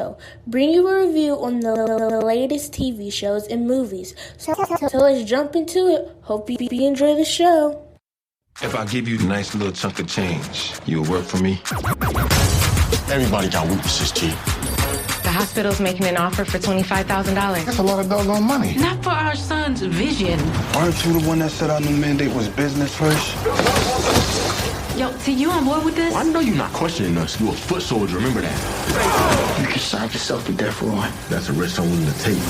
Show, bring you a review on the latest TV shows and movies. So let's jump into it. Hope you enjoy the show. If I give you a nice little chunk of change, you'll work for me? Everybody got weaknesses, T. The hospital's making an offer for $25,000. That's a lot of doggone money. Not for our son's vision. Aren't you the one that said our new mandate was business first? Yo, T, you on board with this? Well, I know you're not questioning us. You're a foot soldier, remember that. You can sign yourself to death row. That's a risk I'm willing to take.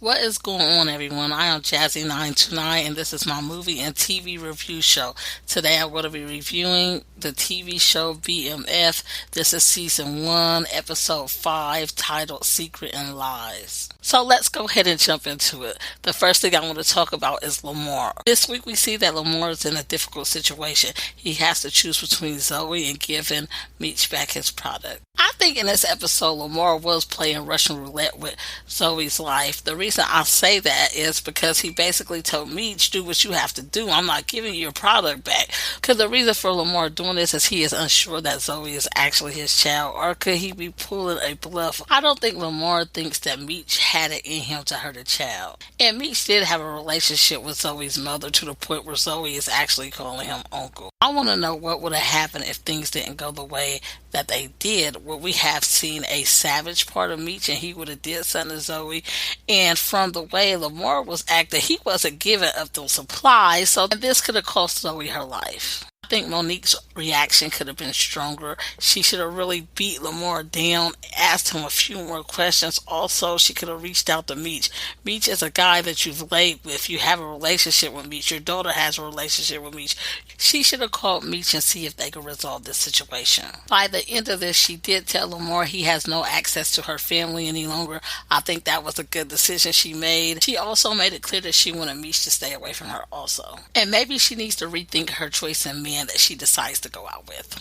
What is going on, everyone? I am Jazzy929, and this is my movie and TV review show. Today I'm going to be reviewing the TV show BMF. This is Season 1, Episode 5, titled Secret and Lies. So let's go ahead and jump into it. The first thing I want to talk about is Lamar. This week we see that Lamar is in a difficult situation. He has to choose between Zoe and giving Meech back his product. I think in this episode, Lamar was playing Russian roulette with Zoe's life. The reason I say that is because he basically told Meech, do what you have to do. I'm not giving you your product back. Because the reason for Lamar doing this is he is unsure that Zoe is actually his child, or could he be pulling a bluff? I don't think Lamar thinks that Meech had it in him to hurt a child. And Meech did have a relationship with Zoe's mother to the point where Zoe is actually calling him uncle. I want to know what would have happened if things didn't go the way that they did. Would we have seen a savage part of Meech and he would have did something to Zoe? And from the way Lamar was acting, he wasn't giving up those supplies, so this could have cost Zoe her life. I think Monique's reaction could have been stronger. She should have really beat Lamar down, asked him a few more questions. Also, she could have reached out to Meech. Meech is a guy that you've laid with. You have a relationship with Meech. Your daughter has a relationship with Meech. She should have called Meech and see if they could resolve this situation. By the end of this, she did tell Lamar he has no access to her family any longer. I think that was a good decision she made. She also made it clear that she wanted Meech to stay away from her also. And maybe she needs to rethink her choice in men that she decides to go out with.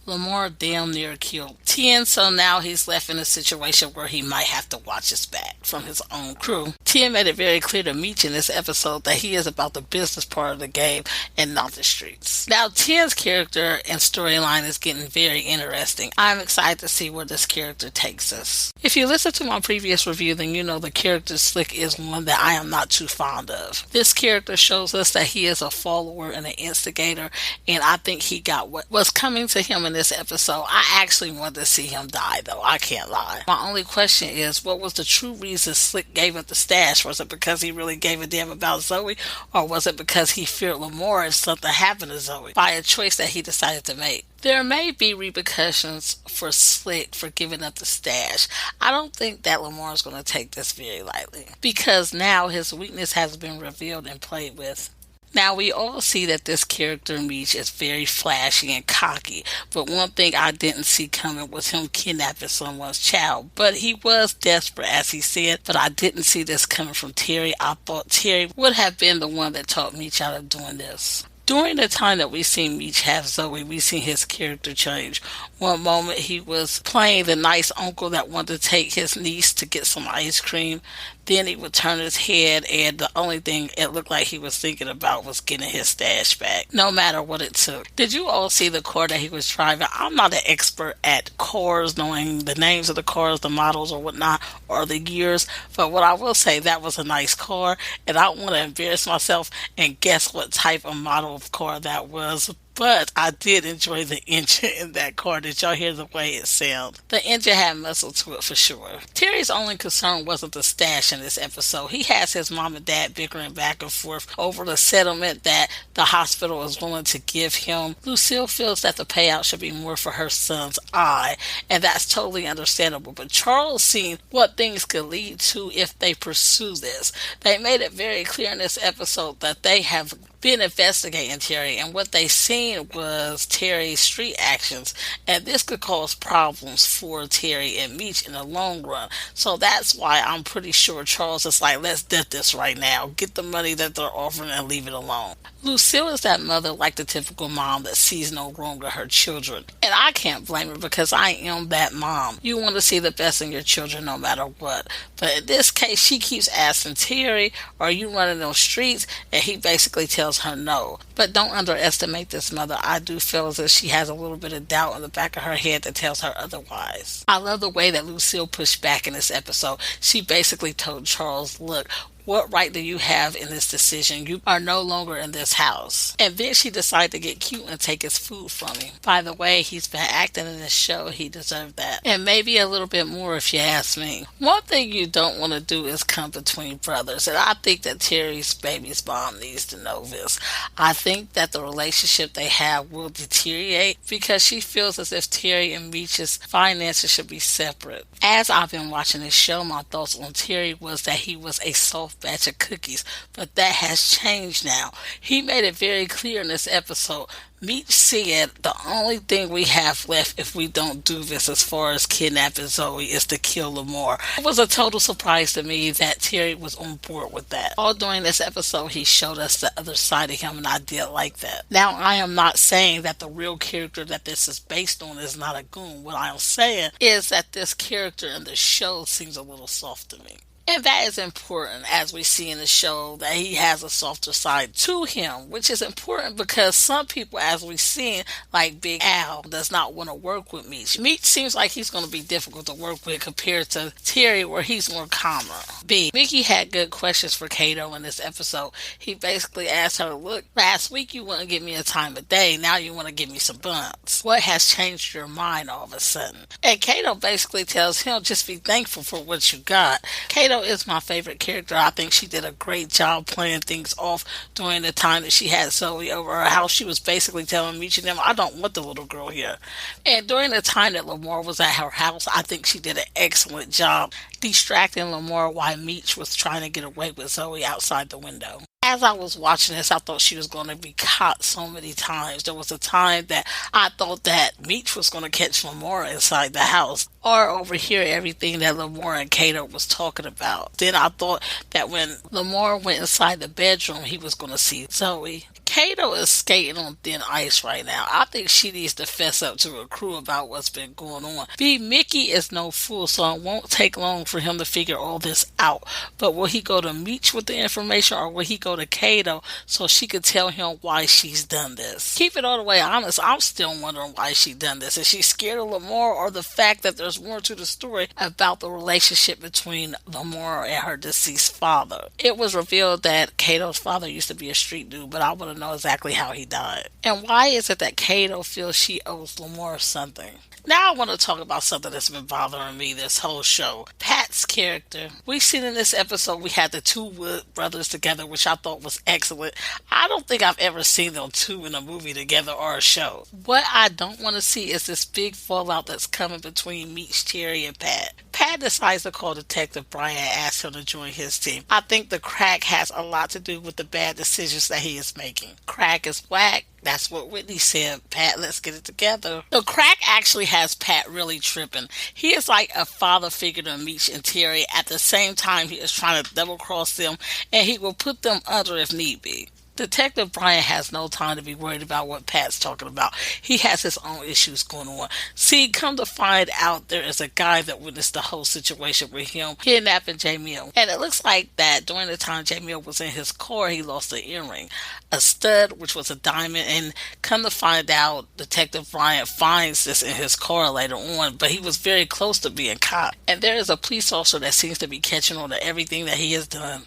Lamar damn near killed 10, so now he's left in a situation where he might have to watch his back from his own crew. 10 made it very clear to Meech in this episode that he is about the business part of the game and not the streets. Now 10's character and storyline is getting very interesting. I'm excited to see where this character takes us. If you listen to my previous review, then you know the character Slick is one that I am not too fond of. This character shows us that he is a follower and an instigator, and I think he got what was coming to him in this episode. I actually wanted to see him die, though. I can't lie. My only question is, what was the true reason Slick gave up the stash? Was it because he really gave a damn about Zoe, or was it because he feared Lamar if something happened to Zoe by a choice that he decided to make? There may be repercussions for Slick for giving up the stash. I don't think that Lamar is going to take this very lightly, because now his weakness has been revealed and played with. Now, we all see that this character, Meech, is very flashy and cocky, but one thing I didn't see coming was him kidnapping someone's child. But he was desperate, as he said, but I didn't see this coming from Terry. I thought Terry would have been the one that taught Meech out of doing this. During the time that we seen Meech have Zoe, we seen his character change. One moment he was playing the nice uncle that wanted to take his niece to get some ice cream. Then he would turn his head, and the only thing it looked like he was thinking about was getting his stash back, no matter what it took. Did you all see the car that he was driving? I'm not an expert at cars, knowing the names of the cars, the models or whatnot, or the years, but what I will say, that was a nice car, and I don't want to embarrass myself and guess what type of model of car that was. But I did enjoy the engine in that car. Did y'all hear the way it sounded? The engine had muscle to it for sure. Terry's only concern wasn't the stash in this episode. He has his mom and dad bickering back and forth over the settlement that the hospital is willing to give him. Lucille feels that the payout should be more for her son's eye, and that's totally understandable. But Charles seen what things could lead to if they pursue this. They made it very clear in this episode that they have been investigating Terry, and what they seen was Terry's street actions, and this could cause problems for Terry and Meech in the long run. So that's why I'm pretty sure Charles is like, let's get this right now, get the money that they're offering and leave it alone. Lucille is that mother, like the typical mom that sees no wrong with her children, and I can't blame her because I am that mom. You want to see the best in your children no matter what, but in this case she keeps asking Terry, are you running those streets? And he basically tells tells her no. But don't underestimate this mother. I do feel as if she has a little bit of doubt in the back of her head that tells her otherwise. I love the way that Lucille pushed back in this episode. She basically told Charles, look, what right do you have in this decision? You are no longer in this house. And then she decided to get cute and take his food from him. By the way, he's been acting in this show. He deserved that. And maybe a little bit more if you ask me. One thing you don't want to do is come between brothers. And I think that Terry's baby's mom needs to know this. I think that the relationship they have will deteriorate because she feels as if Terry and Meech's finances should be separate. As I've been watching this show, my thoughts on Terry was that he was a soft batch of cookies, but that has changed now. He made it very clear in this episode. Meech said the only thing we have left if we don't do this as far as kidnapping Zoe is to kill Lamar. It was a total surprise to me that Terry was on board with that. All during this episode, he showed us the other side of him, and I did like that. Now, I am not saying that the real character that this is based on is not a goon. What I am saying is that this character in the show seems a little soft to me. And that is important, as we see in the show, that he has a softer side to him, which is important because some people, as we've seen, like Big Al, does not want to work with Meech. Meech seems like he's going to be difficult to work with compared to Terry, where he's more calmer. B. Mickey had good questions for Kato in this episode. He basically asked her, look, last week you wouldn't give me a time of day, now you want to give me some buns. What has changed your mind all of a sudden? And Kato basically tells him, just be thankful for what you got. Kato is my favorite character. I think she did a great job playing things off during the time that she had Zoe over her house. She was basically telling Meech and them, I don't want the little girl here. And during the time that Lamar was at her house, I think she did an excellent job distracting Lamar while Meech was trying to get away with Zoe outside the window. As I was watching this, I thought she was going to be caught so many times. There was a time that I thought that Meech was going to catch Lamar inside the house or overhear everything that Lamar and Kato was talking about. Then I thought that when Lamar went inside the bedroom, he was going to see Zoe. Kato is skating on thin ice right now. I think she needs to fess up to her crew about what's been going on. B. Mickey is no fool, so it won't take long for him to figure all this out. But will he go to Meech with the information, or will he go to Kato so she could tell him why she's done this? Keep it all the way honest, I'm still wondering why she done this. Is she scared of Lamar, or the fact that there's more to the story about the relationship between Lamar and her deceased father? It was revealed that Kato's father used to be a street dude, but I want to know exactly how he died. And why is it that Kato feels she owes Lamar something? Now I want to talk about something that's been bothering me this whole show. Pat's character. We've seen in this episode we had the two Wood brothers together, which I thought was excellent. I don't think I've ever seen them two in a movie together or a show. What I don't want to see is this big fallout that's coming between Meech, Terry, and Pat. Pat decides to call Detective Brian and ask him to join his team. I think the crack has a lot to do with the bad decisions that he is making. Crack is whack. That's what Whitney said. Pat, let's get it together. The crack actually has Pat really tripping. He is like a father figure to Meech and Terry. At the same time, he is trying to double cross them, and he will put them under if need be. Detective Brian has no time to be worried about what Pat's talking about. He has his own issues going on. See, come to find out, there is a guy that witnessed the whole situation with him kidnapping Jamil. And it looks like that during the time Jamil was in his car, he lost an earring, a stud, which was a diamond. And come to find out, Detective Brian finds this in his car later on, but he was very close to being caught. And there is a police officer that seems to be catching on to everything that he has done.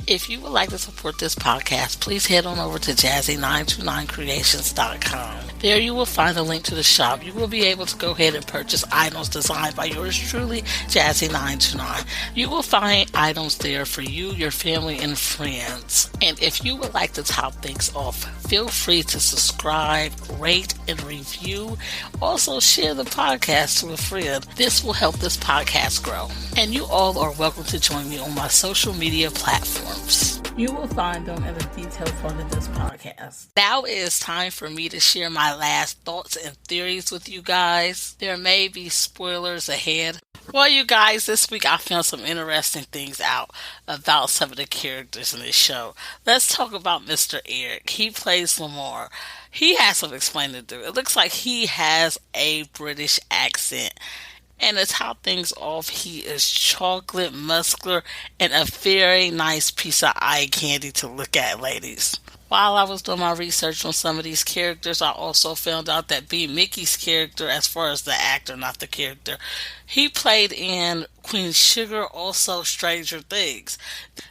If you would like to support this podcast, please head on over to Jazzy929creations.com. There you will find a link to the shop. You will be able to go ahead and purchase items designed by yours truly, Jazzy929. You will find items there for you, your family, and friends. And if you would like to top things off, feel free to subscribe, rate, and review. Also, share the podcast to a friend. This will help this podcast grow. And you all are welcome to join me on my social media platforms. You will find them in the detailed part of this podcast. Now it is time for me to share my last thoughts and theories with you guys. There may be spoilers ahead. Well, you guys, this week I found some interesting things out about some of the characters in this show. Let's talk about Mr. Eric. He plays Lamar. He has some explaining to do. It looks like he has a British accent. And to top things off, he is chocolate, muscular, and a very nice piece of eye candy to look at, ladies. While I was doing my research on some of these characters, I also found out that B. Mickey's character, as far as the actor, not the character, he played in Queen Sugar, also Stranger Things.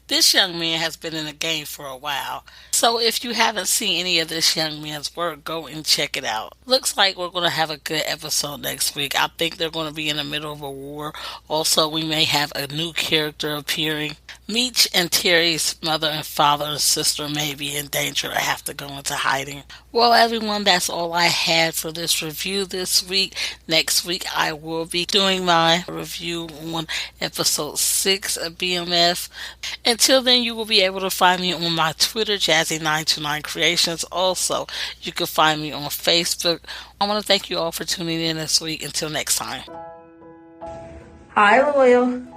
This young man has been in the game for a while, so if you haven't seen any of this young man's work, go and check it out. Looks like we're going to have a good episode next week. I think they're going to be in the middle of a war. Also, we may have a new character appearing. Meech and Terry's mother and father and sister may be in danger or have to go into hiding. Well, everyone, that's all I had for this review this week. Next week, I will be doing my review on episode 6 of BMF. Until then, you will be able to find me on my Twitter, Jazzy929 Creations. Also, you can find me on Facebook. I want to thank you all for tuning in this week. Until next time. Hi, Loyal.